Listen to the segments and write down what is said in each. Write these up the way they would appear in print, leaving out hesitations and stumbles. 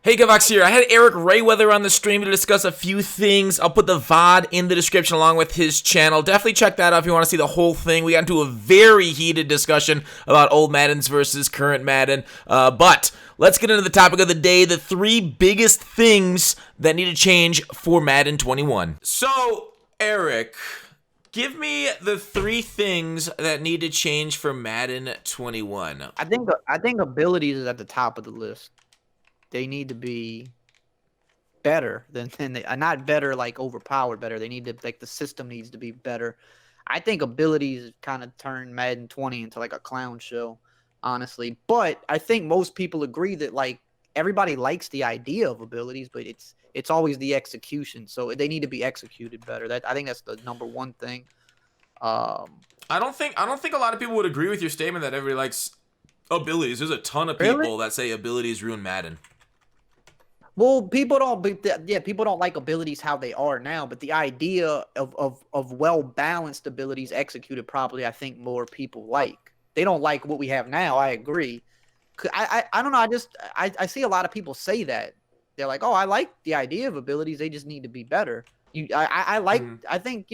Hey Gutfoxx here. I had Eric Rayweather on the stream to discuss a few things. I'll put the VOD in the description along with his channel. Definitely check that out if you want to see the whole thing. We got into a very heated discussion about old Maddens versus current Madden. But let's get into the topic of the day, the 3 biggest things that need to change for Madden 21. So, Eric, give me the 3 things that need to change for Madden 21. I think abilities is at the top of the list. They need to be better than they not better like overpowered better. They need to like the system needs to be better. I think abilities kind of turned Madden 20 into like a clown show, honestly. But I think most people agree that like everybody likes the idea of abilities, but it's always the execution. So they need to be executed better. I think that's the number one thing. I don't think a lot of people would agree with your statement that everybody likes abilities. There's a ton of Really? people that say abilities ruin Madden. Well, people don't. Yeah, people don't like abilities how they are now. But the idea of well balanced abilities executed properly, I think more people like. They don't like what we have now. I agree. I don't know. I see a lot of people say that they're like, oh, I like the idea of abilities. They just need to be better. I like. I think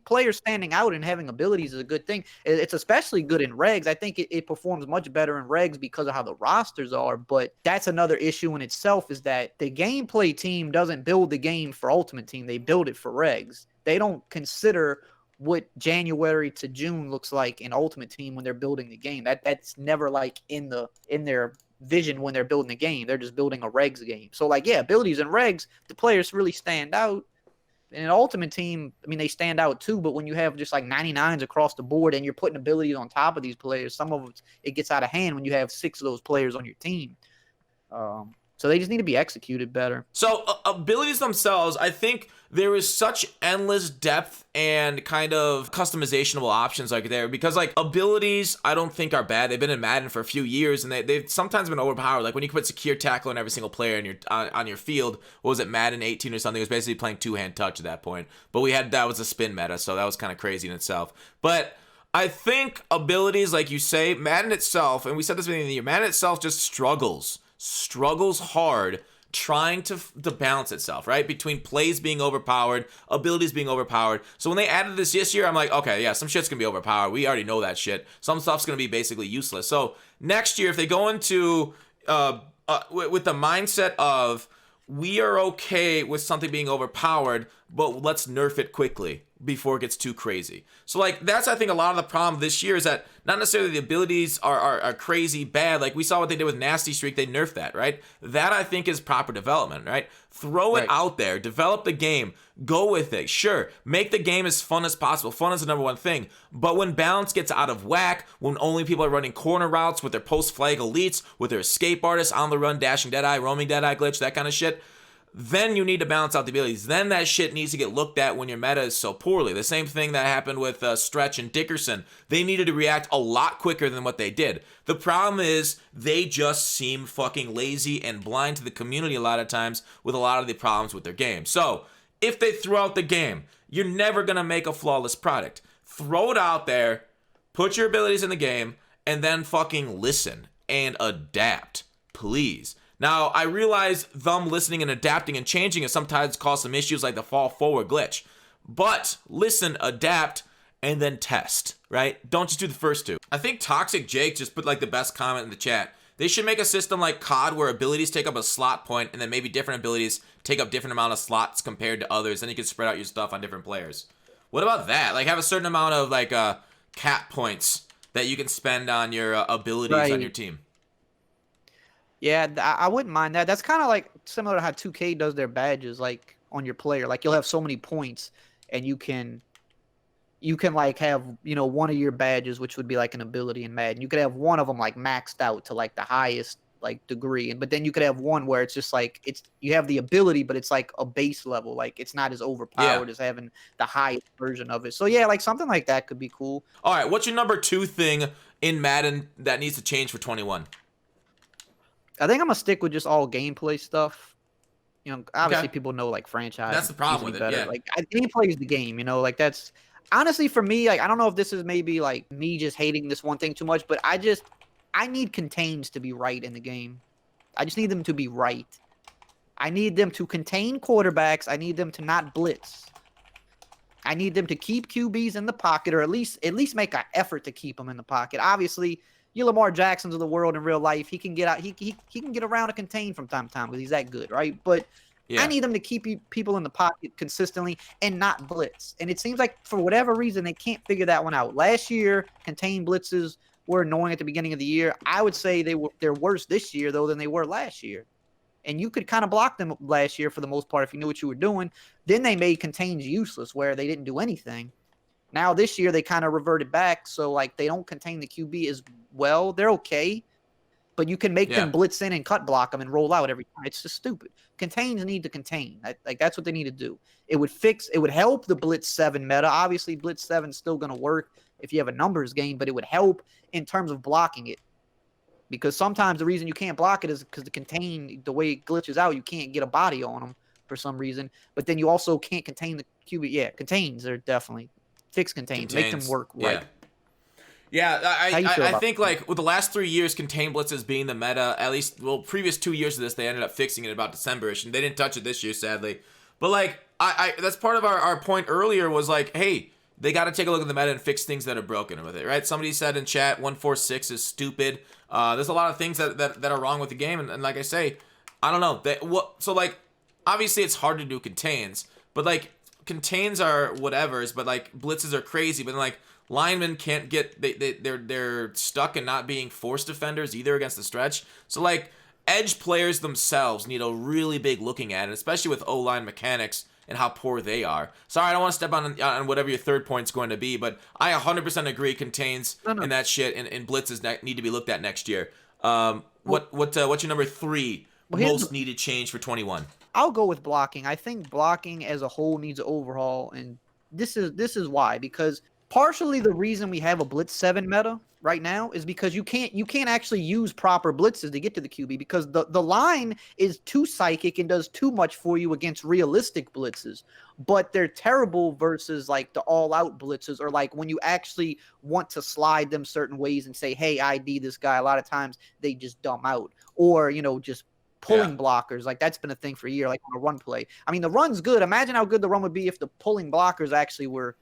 players standing out and having abilities is a good thing. It's especially good in regs. I think it performs much better in regs because of how the rosters are. But that's another issue in itself is that the gameplay team doesn't build the game for Ultimate Team. They build it for regs. They don't consider what January to June looks like in Ultimate Team when they're building the game. That's never like in their vision when they're building the game. They're just building a regs game. So like yeah, abilities and regs, the players really stand out. In an Ultimate Team, I mean, they stand out too, but when you have just like 99s across the board and you're putting abilities on top of these players, some of it gets out of hand when you have 6 of those players on your team. So they just need to be executed better. So abilities themselves, I think there is such endless depth and kind of customizationable options like there because like abilities I don't think are bad. They've been in Madden for a few years and they've sometimes been overpowered. Like when you can put secure tackle on every single player in your on your field. What was it, Madden 18 or something? It was basically playing 2-hand touch at that point. But that was a spin meta, so that was kind of crazy in itself. But I think abilities, like you say, Madden itself, and we said this at the beginning of the year, Madden itself just struggles hard trying to balance itself, right? Between plays being overpowered, abilities being overpowered. So when they added this year, I'm like, okay, yeah, some shit's gonna be overpowered. We already know that shit. Some stuff's gonna be basically useless. So next year, if they go into with the mindset of we are okay with something being overpowered, but let's nerf it quickly before it gets too crazy. So like that's I think a lot of the problem this year is that not necessarily the abilities are crazy bad. Like we saw what they did with Nasty Streak, they nerfed that, right? That I think is proper development, right? Throw it out there, develop the game, go with it. Sure, make the game as fun as possible. Fun is the number one thing. But when balance gets out of whack, when only people are running corner routes with their post flag elites, with their escape artists on the run, dashing deadeye, roaming deadeye glitch, that kind of shit, then you need to balance out the abilities. Then that shit needs to get looked at when your meta is so poorly. The same thing that happened with Stretch and Dickerson. They needed to react a lot quicker than what they did. The problem is they just seem fucking lazy and blind to the community a lot of times with a lot of the problems with their game. So if they throw out the game, you're never going to make a flawless product. Throw it out there, put your abilities in the game, and then fucking listen and adapt, please. Now, I realize them listening and adapting and changing has sometimes caused some issues like the fall forward glitch. But listen, adapt, and then test, right? Don't just do the first two. I think Toxic Jake just put like the best comment in the chat. They should make a system like COD where abilities take up a slot point and then maybe different abilities take up different amount of slots compared to others. Then you can spread out your stuff on different players. What about that? Like have a certain amount of like cap points that you can spend on your abilities on your team. Yeah, I wouldn't mind that. That's kind of like similar to how 2K does their badges, like on your player. Like you'll have so many points, and you can like have one of your badges, which would be like an ability in Madden. You could have one of them like maxed out to like the highest like degree, but then you could have one where it's just like you have the ability, but it's like a base level. Like it's not as overpowered as having the highest version of it. So yeah, like something like that could be cool. All right, what's your number 2 thing in Madden that needs to change for 21? I think I'm gonna stick with just all gameplay stuff. Obviously people know like franchise. That's the problem with it. Better. Yeah. Like gameplay is the game. Like that's honestly for me. Like I don't know if this is maybe like me just hating this one thing too much, but I need contains to be right in the game. I just need them to be right. I need them to contain quarterbacks. I need them to not blitz. I need them to keep QBs in the pocket, or at least make an effort to keep them in the pocket. Obviously, you Lamar Jacksons of the world in real life, he can get out, he can get around and contain from time to time because he's that good, right? But I Yeah. need them to keep people in the pocket consistently and not blitz. And it seems like for whatever reason they can't figure that one out. Last year, contained blitzes were annoying at the beginning of the year. I would say they're worse this year though than they were last year. And you could kind of block them last year for the most part if you knew what you were doing. Then they made contains useless where they didn't do anything. Now this year they kind of reverted back, so like they don't contain the QB as well. They're okay, but you can make them blitz in and cut block them and roll out every time. It's just stupid. Contains need to contain. Like that's what they need to do. It would help the blitz 7 meta. Obviously, blitz 7 is still going to work if you have a numbers game, but it would help in terms of blocking it. Because sometimes the reason you can't block it is because the way it glitches out, you can't get a body on them for some reason. But then you also can't contain the QB. Yeah, contains are definitely fix contains. Make them work right. Yeah, I think like with the last 3 years, contain blitzes being the meta, at least previous 2 years of this, they ended up fixing it about December-ish, and they didn't touch it this year, sadly. But like I that's part of our point earlier was like, hey, they got to take a look at the meta and fix things that are broken with it, right? Somebody said in chat, 146 is stupid. There's a lot of things that are wrong with the game, and like I say, I don't know. So like, obviously it's hard to do contains, but like contains are whatevers, but like blitzes are crazy. But like linemen can't get they're stuck in not being force defenders either against the stretch. So like edge players themselves need a really big looking at it, especially with O-line mechanics and how poor they are. Sorry, I don't want to step on whatever your third point's going to be, but I 100% agree contains and that shit and blitzes need to be looked at next year. What's your number 3 most needed change for 21? I'll go with blocking. I think blocking as a whole needs an overhaul, and this is why. Because partially the reason we have a blitz 7 meta right now is because you can't actually use proper blitzes to get to the QB because the line is too psychic and does too much for you against realistic blitzes, but they're terrible versus like the all-out blitzes or like when you actually want to slide them certain ways and say, hey, ID this guy. A lot of times they just dumb out or just pulling blockers. Like that's been a thing for a year, like on a run play. I mean, the run's good. Imagine how good the run would be if the pulling blockers actually were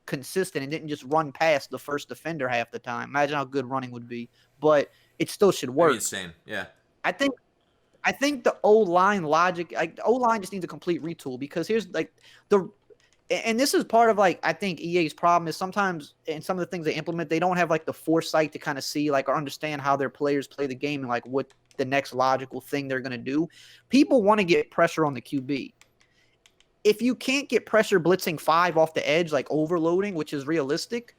consistent and didn't just run past the first defender half the time. Imagine how good running would be, but it still should work. Insane. Yeah. I think the O-line logic, like the O-line just needs a complete retool because here's like and this is part of like I think EA's problem is sometimes in some of the things they implement, they don't have like the foresight to kind of see like or understand how their players play the game and like what the next logical thing they're going to do. People want to get pressure on the QB. If you can't get pressure blitzing 5 off the edge, like overloading, which is realistic,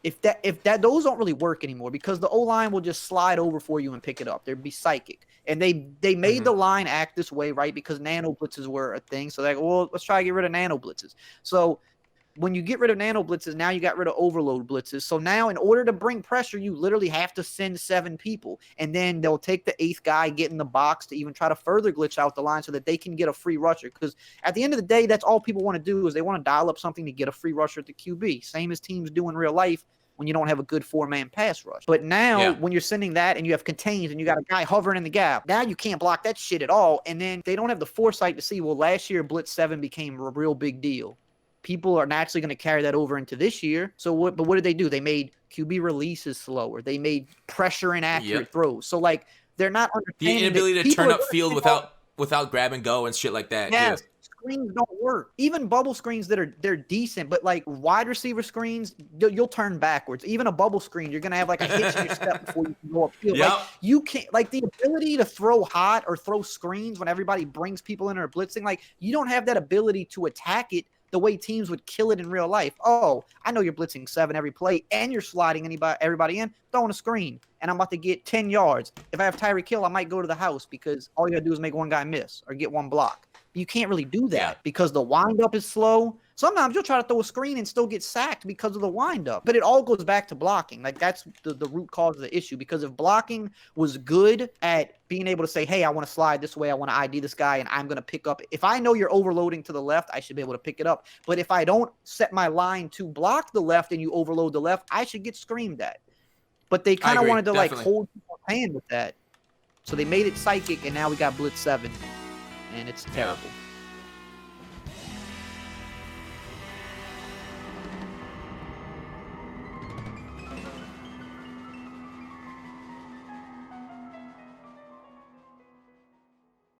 if those don't really work anymore because the O-line will just slide over for you and pick it up. They'd be psychic. And they made the line act this way, right? Because nano blitzes were a thing. So they're like, well, let's try to get rid of nano blitzes. So when you get rid of nano blitzes, now you got rid of overload blitzes. So now in order to bring pressure, you literally have to send 7 people. And then they'll take the 8th guy, get in the box to even try to further glitch out the line so that they can get a free rusher. Because at the end of the day, that's all people want to do is they want to dial up something to get a free rusher at the QB. Same as teams do in real life when you don't have a good 4-man pass rush. But now when you're sending that and you have contains and you got a guy hovering in the gap, now you can't block that shit at all. And then they don't have the foresight to see, well, last year Blitz 7 became a real big deal. People are naturally going to carry that over into this year. So what did they do? They made QB releases slower. They made pressure inaccurate throws. So like they're not understanding the inability to turn up field without grab and go and shit like that. Yes. Screens don't work. Even bubble screens they're decent, but like wide receiver screens, you'll turn backwards. Even a bubble screen, you're gonna have like a hitch in your step before you can go upfield. Like you can't like the ability to throw hot or throw screens when everybody brings people in or blitzing. Like you don't have that ability to attack it the way teams would kill it in real life. Oh, I know you're blitzing 7 every play and you're sliding everybody in, throwing a screen, and I'm about to get 10 yards. If I have Tyreek Hill, I might go to the house because all you gotta do is make one guy miss or get one block. You can't really do that because the windup is slow. Sometimes you'll try to throw a screen and still get sacked because of the windup. But it all goes back to blocking. Like that's the root cause of the issue. Because if blocking was good at being able to say, hey, I want to slide this way, I want to ID this guy, and I'm going to pick up. If I know you're overloading to the left, I should be able to pick it up. But if I don't set my line to block the left and you overload the left, I should get screamed at. But they kind of wanted to like hold people's hand with that. So they made it psychic, and now we got Blitz 7. and it's terrible.